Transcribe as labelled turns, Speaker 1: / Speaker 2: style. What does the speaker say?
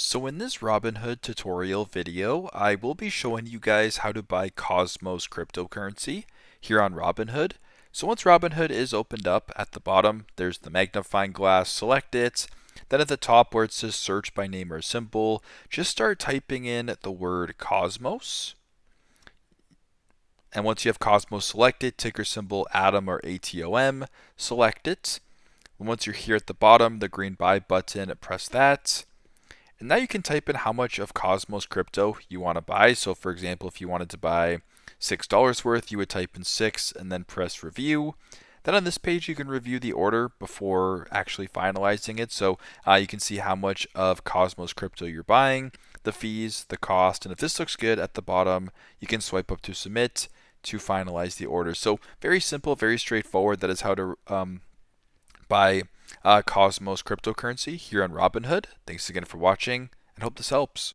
Speaker 1: So in this Robinhood tutorial video, I will be showing you guys how to buy Cosmos cryptocurrency here on Robinhood. So once Robinhood is opened up, at the bottom, there's the magnifying glass, select it. Then at the top where it says search by name or symbol, just start typing in the word Cosmos. And once you have Cosmos selected, ticker symbol ATOM or ATOM, select it. And once you're here at the bottom, the green buy button, press that. And now you can type in how much of Cosmos crypto you want to buy. So for example, if you wanted to buy $6 worth, you would type in 6 and then press review. Then on this page, you can review the order before actually finalizing it. So you can see how much of Cosmos crypto you're buying, the fees, the cost. And if this looks good at the bottom, you can swipe up to submit to finalize the order. So very simple, very straightforward. That is how to buy Cosmos cryptocurrency here on Robinhood. Thanks again for watching and hope this helps.